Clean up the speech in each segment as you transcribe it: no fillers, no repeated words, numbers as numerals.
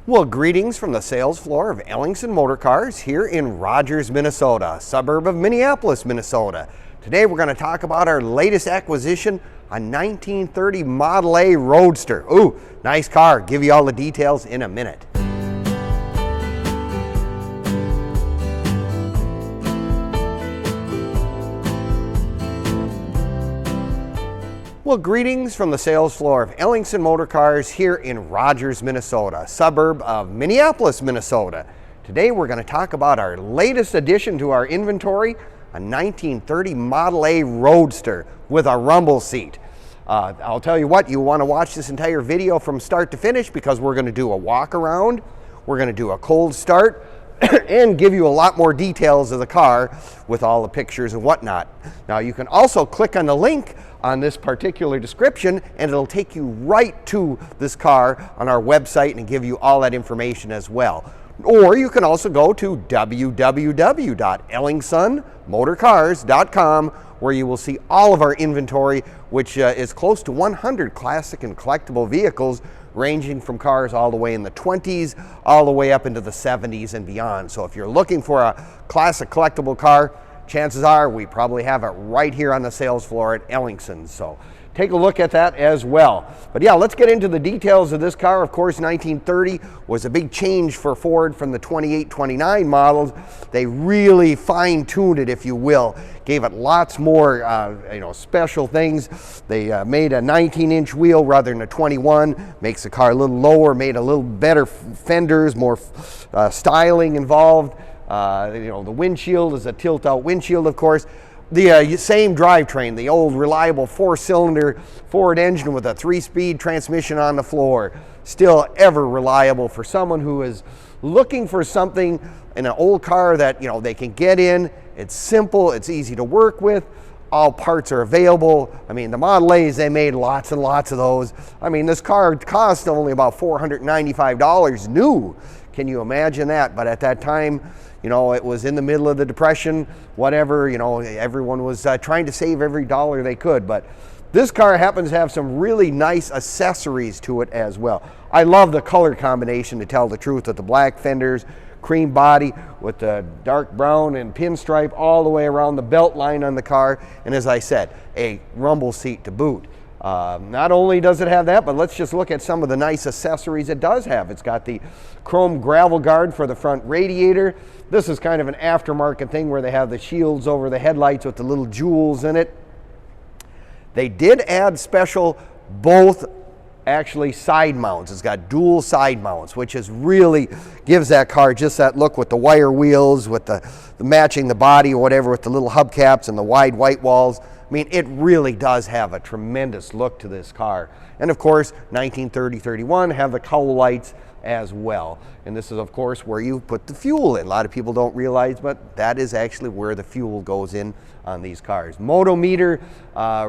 Well, greetings from the sales floor of Ellingson Motorcars here in Rogers, Minnesota, a suburb of Minneapolis, Minnesota. Today we're going to talk about our latest acquisition, a 1930 Model A Roadster. Ooh, nice car. Give you all the details in a minute. Well, greetings from the sales floor of Ellingson Motorcars here in Rogers, Minnesota, a suburb of Minneapolis, Minnesota. Today we're going to talk about our latest addition to our inventory, a 1930 Model A Roadster with a rumble seat. I'll tell you what, you want to watch this entire video from start to finish because we're going to do a walk around, we're going to do a cold start, and give you a lot more details of the car with all the pictures and whatnot. Now you can also click on the link on this particular description and it'll take you right to this car on our website and give you all that information as well. Or you can also go to www.ellingsonmotorcars.com where you will see all of our inventory, which is close to 100 classic and collectible vehicles, ranging from cars all the way in the 20s, all the way up into the 70s and beyond. So if you're looking for a classic collectible car, chances are we probably have it right here on the sales floor at Ellingson. So take a look at that as well. But yeah, let's get into the details of this car. Of course, 1930 was a big change for Ford from the 28, 29 models. They really fine-tuned it, if you will, gave it lots more special things. They made a 19-inch wheel rather than a 21, makes the car a little lower, made a little better fenders, more styling involved. The windshield is a tilt-out windshield, of course. The same drivetrain, the old reliable 4-cylinder Ford engine with a 3-speed transmission on the floor, still ever reliable for someone who is looking for something in an old car that they can get in. It's simple, it's easy to work with, all parts are available. I mean, the Model A's, they made lots and lots of those. I mean, this car cost only about $495 new. Can you imagine that? But at that time, it was in the middle of the Depression, whatever, everyone was trying to save every dollar they could. But this car happens to have some really nice accessories to it as well. I love the color combination, to tell the truth, with the black fenders, cream body with the dark brown and pinstripe all the way around the belt line on the car. And as I said, a rumble seat to boot. Not only does it have that, but let's just look at some of the nice accessories it does have. It's got the chrome gravel guard for the front radiator. This is kind of an aftermarket thing where they have the shields over the headlights with the little jewels in it. They did add special both actually side mounts. It's got dual side mounts, which is really gives that car just that look with the wire wheels, with the matching the body or whatever, with the little hubcaps and the wide white walls. I mean, it really does have a tremendous look to this car. And of course, 1930-31 have the cowl lights as well. And this is, of course, where you put the fuel in. A lot of people don't realize, but that is actually where the fuel goes in on these cars. Motometer,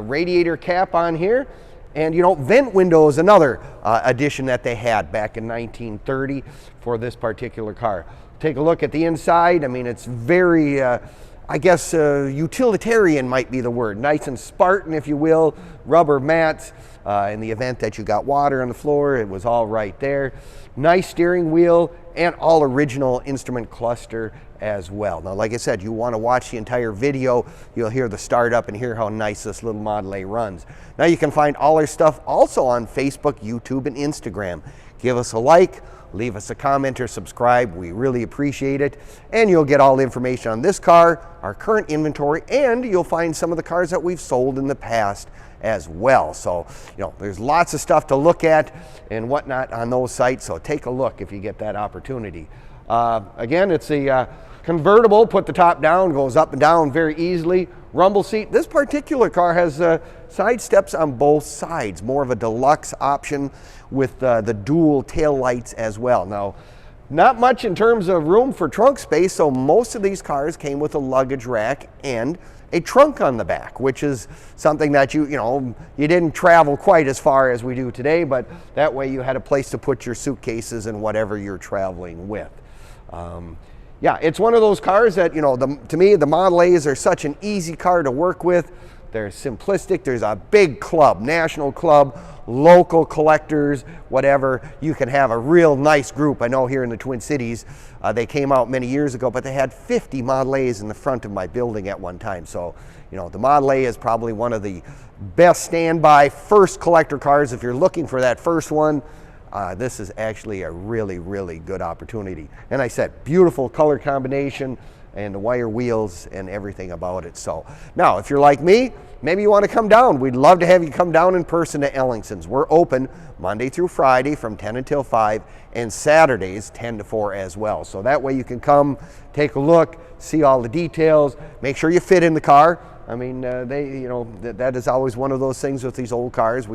radiator cap on here. And vent window is another addition that they had back in 1930 for this particular car. Take a look at the inside. I mean, it's very, utilitarian might be the word. Nice and Spartan, if you will. Rubber mats. In the event that you got water on the floor, it was all right there. Nice steering wheel and all original instrument cluster as well. Now, like I said, you want to watch the entire video. You'll hear the startup and hear how nice this little Model A runs. Now, you can find all our stuff also on Facebook, YouTube, and Instagram. Give us a like. Leave us a comment or subscribe. We really appreciate it. And you'll get all the information on this car, our current inventory, and you'll find some of the cars that we've sold in the past as well. So, there's lots of stuff to look at and whatnot on those sites. So take a look if you get that opportunity. Again, it's a convertible, put the top down, goes up and down very easily. Rumble seat. This particular car has side steps on both sides, more of a deluxe option with the dual tail lights as well. Now, not much in terms of room for trunk space, so most of these cars came with a luggage rack and a trunk on the back, which is something that you didn't travel quite as far as we do today, but that way you had a place to put your suitcases and whatever you're traveling with. Yeah, it's one of those cars that, to me, the Model A's are such an easy car to work with. There's simplistic, there's a big club, national club, local collectors, whatever. You can have a real nice group. I know here in the Twin Cities, they came out many years ago, but they had 50 Model A's in the front of my building at one time. So, you know, the Model A is probably one of the best standby first collector cars. If you're looking for that first one, this is actually a really, really good opportunity. And I said, beautiful color combination and the wire wheels and everything about it. So now, if you're like me, maybe you want to come down. We'd love to have you come down in person to Ellingson's. We're open Monday through Friday from 10 until 5 and Saturdays 10 to 4 as well. So that way you can come, take a look, see all the details, make sure you fit in the car. I mean, that is always one of those things with these old cars.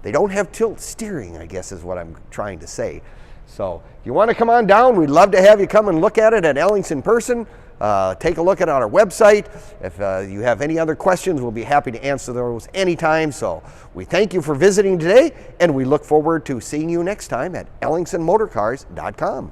They don't have tilt steering, I guess is what I'm trying to say. So if you want to come on down, we'd love to have you come and look at it at Ellingson in person. Take a look at our website. If you have any other questions, we'll be happy to answer those anytime. So we thank you for visiting today, and we look forward to seeing you next time at EllingsonMotorcars.com.